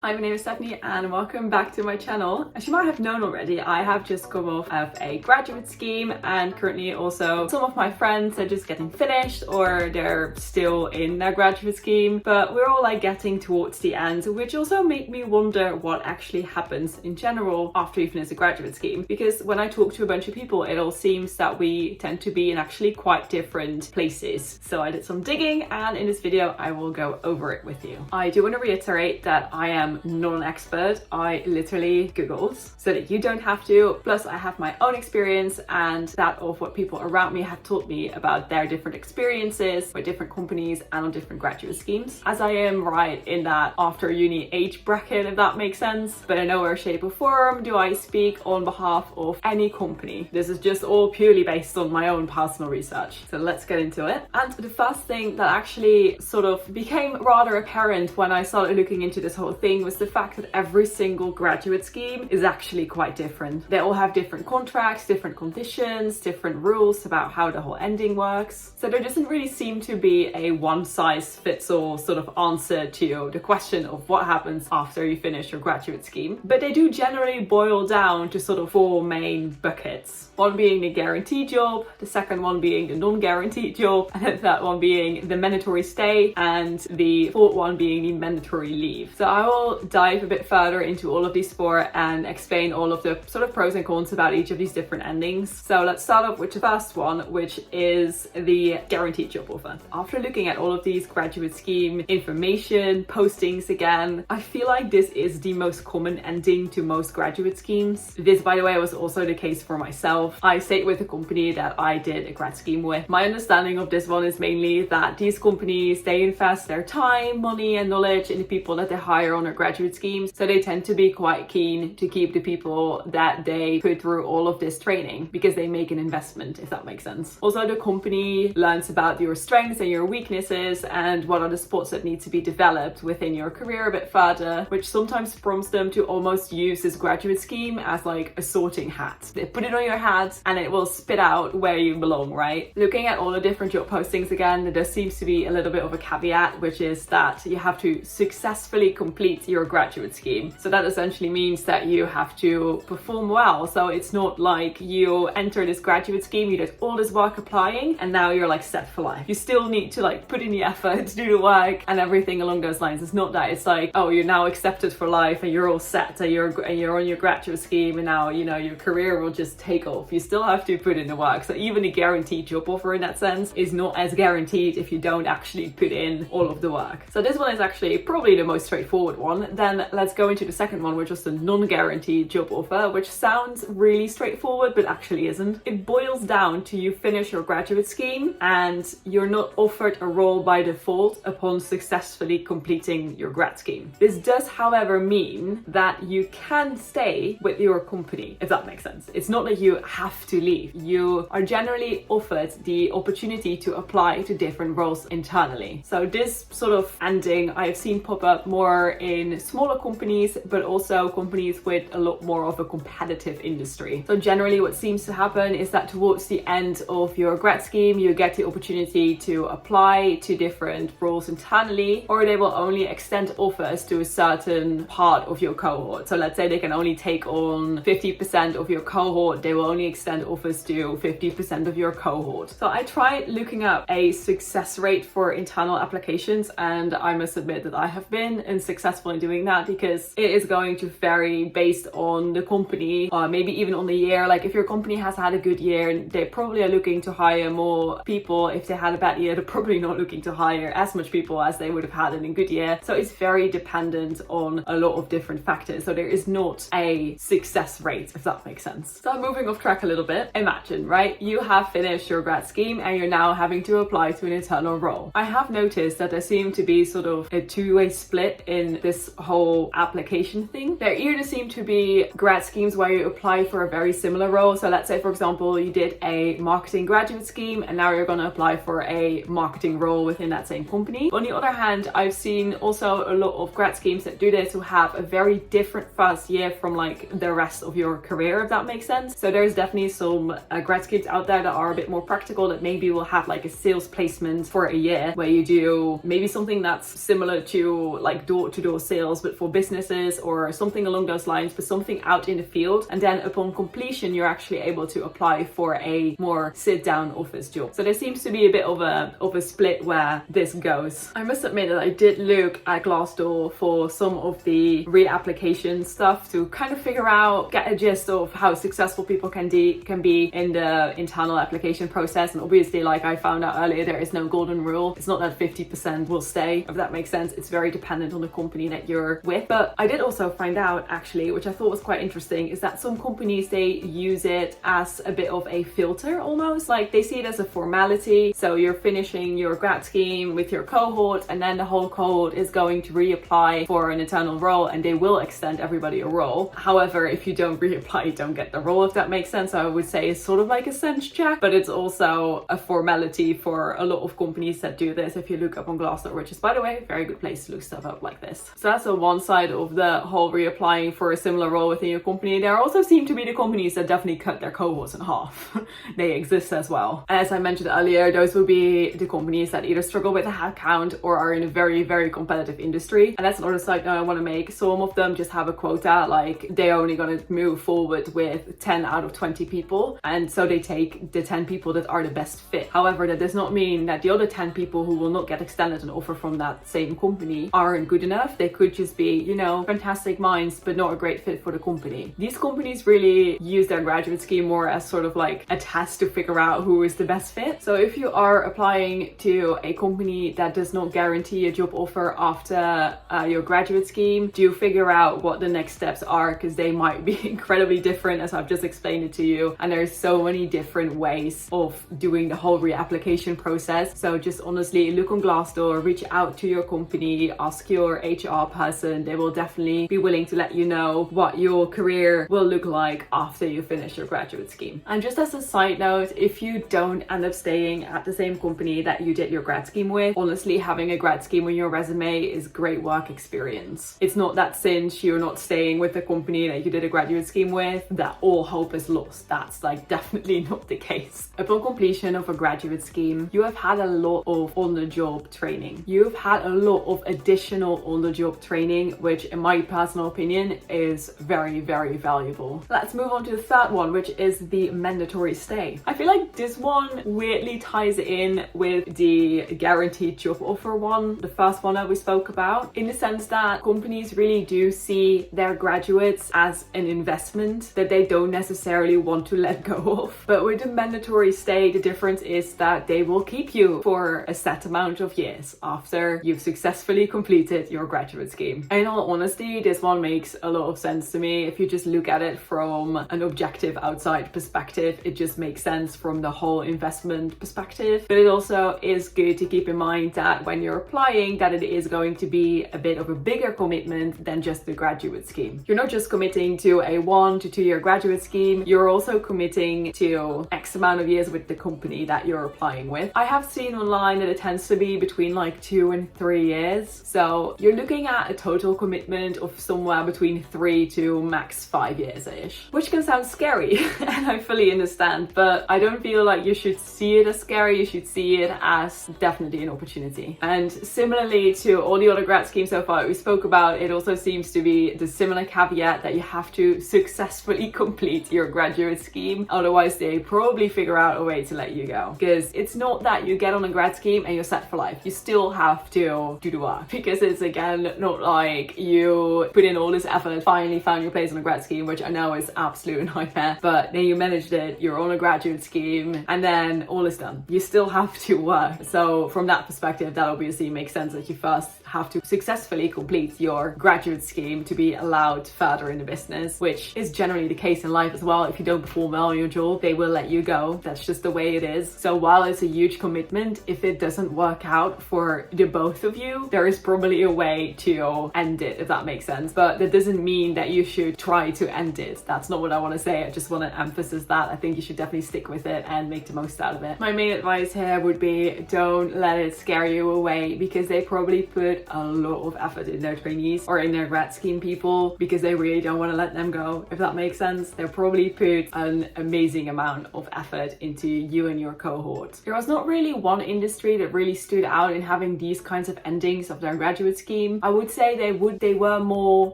Hi, my name is Stephanie and welcome back to my channel. As you might have known already, I have just come off of a graduate scheme and currently also some of my friends are just getting finished or they're still in their graduate scheme, but we're all like getting towards the end, which also made me wonder what actually happens in general after you finish a graduate scheme. Because when I talk to a bunch of people, it all seems that we tend to be in actually quite different places. So I did some digging and in this video, I will go over it with you. I do want to reiterate that I am not an expert. I literally Googled so that you don't have to. Plus I have my own experience and that of what people around me have told me about their different experiences with different companies and on different graduate schemes. As I am right in that after uni age bracket, if that makes sense. But in no way, shape or form do I speak on behalf of any company. This is just all purely based on my own personal research. So let's get into it. And the first thing that actually sort of became rather apparent when I started looking into this whole thing was the fact that every single graduate scheme is actually quite different. They all have different contracts, different conditions, different rules about how the whole ending works. So there doesn't really seem to be a one-size-fits-all sort of answer to the question of what happens after you finish your graduate scheme. But they do generally boil down to sort of four main buckets. One being the guaranteed job, the second one being the non-guaranteed job, and the third one being the mandatory stay, and the fourth one being the mandatory leave. So I will dive a bit further into all of these four and explain all of the sort of pros and cons about each of these different endings. So let's start off with the first one, which is the guaranteed job offer. After looking at all of these graduate scheme information, postings again, I feel like this is the most common ending to most graduate schemes. This, by the way, was also the case for myself. I stayed with a company that I did a grad scheme with. My understanding of this one is mainly that these companies, they invest their time, money and knowledge in the people that they hire on their graduate schemes. So they tend to be quite keen to keep the people that they put through all of this training because they make an investment, if that makes sense. Also, the company learns about your strengths and your weaknesses and what are the spots that need to be developed within your career a bit further, which sometimes prompts them to almost use this graduate scheme as like a sorting hat. They put it on your hat and it will spit out where you belong, right? Looking at all the different job postings again, there seems to be a little bit of a caveat, which is that you have to successfully complete your graduate scheme. So that essentially means that you have to perform well. So it's not like you enter this graduate scheme, you did all this work applying and now you're like set for life. You still need to like put in the effort, do the work and everything along those lines. It's not that it's like, oh, you're now accepted for life and you're all set and you're on your graduate scheme and now, you know, your career will just take off. You still have to put in the work. So even a guaranteed job offer in that sense is not as guaranteed if you don't actually put in all of the work. So this one is actually probably the most straightforward one. Then let's go into the second one, which is the non-guaranteed job offer, which sounds really straightforward, but actually isn't. It boils down to you finish your graduate scheme and you're not offered a role by default upon successfully completing your grad scheme. This does, however, mean that you can stay with your company, if that makes sense. It's not that you have to leave. You are generally offered the opportunity to apply to different roles internally. So this sort of ending I've seen pop up more in smaller companies, but also companies with a lot more of a competitive industry. So generally what seems to happen is that towards the end of your grad scheme, you get the opportunity to apply to different roles internally, or they will only extend offers to a certain part of your cohort. So let's say they can only take on 50% of your cohort, they will only extend offers to 50% of your cohort. So I tried looking up a success rate for internal applications and I must admit that I have been unsuccessful in doing that because it is going to vary based on the company, or maybe even on the year. Like if your company has had a good year, they probably are looking to hire more people. If they had a bad year, they're probably not looking to hire as much people as they would have had in a good year. So it's very dependent on a lot of different factors. So there is not a success rate, if that makes sense. So moving off track a little bit, imagine, right? You have finished your grad scheme and you're now having to apply to an internal role. I have noticed that there seems to be sort of a two-way split in this whole application thing. There either seem to be grad schemes where you apply for a very similar role. So let's say, for example, you did a marketing graduate scheme and now you're going to apply for a marketing role within that same company. On the other hand, I've seen also a lot of grad schemes that do this who have a very different first year from like the rest of your career, if that makes sense. So there's definitely some grad schemes out there that are a bit more practical, that maybe will have like a sales placement for a year where you do maybe something that's similar to like door-to-door sales, but for businesses or something along those lines, but something out in the field. And then upon completion, you're actually able to apply for a more sit-down office job. So there seems to be a bit of a split where this goes. I must admit that I did look at Glassdoor for some of the reapplication stuff to kind of figure out, get a gist of how successful people can be in the internal application process. And obviously, like I found out earlier, there is no golden rule. It's not that 50% will stay, if that makes sense. It's very dependent on the company that you're with. But I did also find out, actually, which I thought was quite interesting, is that some companies, they use it as a bit of a filter almost. Like they see it as a formality. So you're finishing your grad scheme with your cohort, and then the whole cohort is going to reapply for an internal role, and they will extend everybody a role. However, if you don't reapply, you don't get the role, if that makes sense. So I would say it's sort of like a sense check, but it's also a formality for a lot of companies that do this. If you look up on Glassdoor, which is, by the way, a very good place to look stuff up like this. So that's on one side of the whole reapplying for a similar role within your company. There also seem to be the companies that definitely cut their cohorts in half. They exist as well. As I mentioned earlier, those will be the companies that either struggle with a headcount or are in a very, very competitive industry. And that's another side note I want to make. Some of them just have a quota, like they're only going to move forward with 10 out of 20 people. And so they take the 10 people that are the best fit. However, that does not mean that the other 10 people who will not get extended an offer from that same company aren't good enough. They could just be, you know, fantastic minds, but not a great fit for the company. These companies really use their graduate scheme more as sort of like a test to figure out who is the best fit. So if you are applying to a company that does not guarantee a job offer after your graduate scheme, do figure out what the next steps are, because they might be incredibly different, as I've just explained it to you. And there's so many different ways of doing the whole reapplication process. So just honestly look on Glassdoor, reach out to your company, ask your HR person. They will definitely be willing to let you know what your career will look like after you finish your graduate scheme. And just as a side note, if you don't end up staying at the same company that you did your grad scheme with, honestly, having a grad scheme on your resume is great work experience. It's not that since you're not staying with the company that you did a graduate scheme with, that all hope is lost. That's like definitely not the case. Upon completion of a graduate scheme, you have had a lot of on-the-job training. You've had a lot of additional on-the-job training, which in my personal opinion is very, very valuable. Let's move on to the third one, which is the mandatory stay. I feel like this one weirdly ties in with the guaranteed job offer one, the first one that we spoke about, in the sense that companies really do see their graduates as an investment that they don't necessarily want to let go of. But with the mandatory stay, the difference is that they will keep you for a set amount of years after you've successfully completed your graduate scheme. And in all honesty, this one makes a lot of sense to me. If you just look at it from an objective outside perspective, it just makes sense from the whole investment perspective. But it also is good to keep in mind that when you're applying, that it is going to be a bit of a bigger commitment than just the graduate scheme. You're not just committing to a 1 to 2 year graduate scheme, you're also committing to X amount of years with the company that you're applying with. I have seen online that it tends to be between like 2 and 3 years. So you're looking at a total commitment of somewhere between 3 to max 5 years-ish, which can sound scary and I fully understand, but I don't feel like you should see it as scary. You should see it as definitely an opportunity. And similarly to all the other grad schemes so far we spoke about, it also seems to be the similar caveat that you have to successfully complete your graduate scheme. Otherwise, they probably figure out a way to let you go. Because it's not that you get on a grad scheme and you're set for life. You still have to do the work. Because it's, again, not like you put in all this effort, finally found your place on a grad scheme, which I know is absolute nightmare, but then you managed it, you're on a graduate scheme, and then all is done. You still have to work. So from that perspective, that obviously makes sense that you first have to successfully complete your graduate scheme to be allowed further in the business, which is generally the case in life as well. If you don't perform well in your job, they will let you go. That's just the way it is. So while it's a huge commitment, if it doesn't work out for the both of you, there is probably a way to end it, if that makes sense. But that doesn't mean that you should try to end it. That's not what I want to say. I just want to emphasize that. I think you should definitely stick with it and make the most out of it. My main advice here would be don't let it scare you away, because they probably put put a lot of effort in their trainees or in their grad scheme people because they really don't want to let them go, if that makes sense. They probably put an amazing amount of effort into you and your cohort. There was not really one industry that really stood out in having these kinds of endings of their graduate scheme. I would say they were more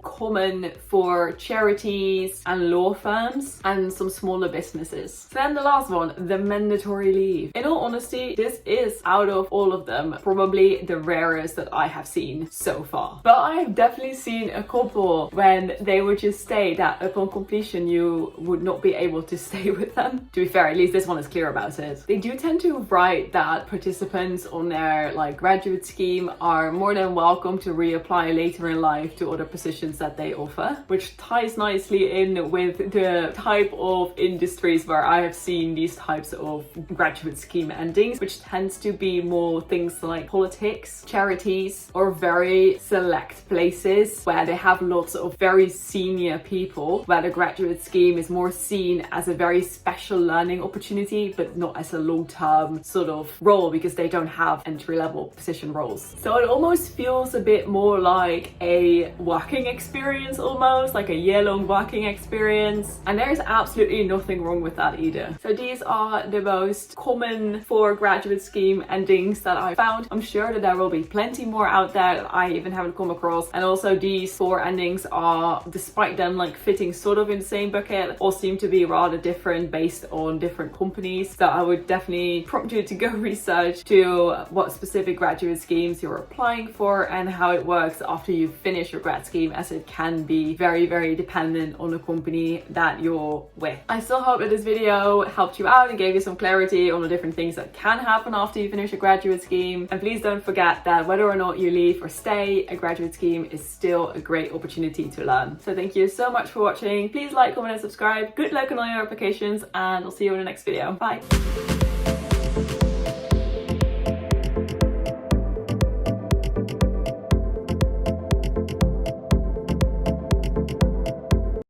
common for charities and law firms and some smaller businesses. Then the last one, the mandatory leave. In all honesty, this is out of all of them probably the rarest that I have seen so far. But I have definitely seen a couple when they would just state that upon completion you would not be able to stay with them. To be fair, at least this one is clear about it. They do tend to write that participants on their graduate scheme are more than welcome to reapply later in life to other positions that they offer, which ties nicely in with the type of industries where I have seen these types of graduate scheme endings, which tends to be more things like politics, charities, or very select places where they have lots of very senior people, where the graduate scheme is more seen as a very special learning opportunity, but not as a long-term sort of role because they don't have entry-level position roles. So it almost feels a bit more like a working experience, almost like a year-long working experience, and there is absolutely nothing wrong with that either. So these are the most common 4 graduate scheme endings that I found. I'm sure that there will be plenty more out there that I even haven't come across, and also these 4 endings are, despite them fitting sort of in the same bucket, all seem to be rather different based on different companies. So I would definitely prompt you to go research to what specific graduate schemes you're applying for and how it works after you finish your grad scheme, as it can be very, very dependent on the company that you're with. I still hope that this video helped you out and gave you some clarity on the different things that can happen after you finish a graduate scheme. And please don't forget that whether or not you leave or stay, a graduate scheme is still a great opportunity to learn. So thank you so much for watching. Please like, comment and subscribe. Good luck on all your applications, and I'll see you in the next video. Bye.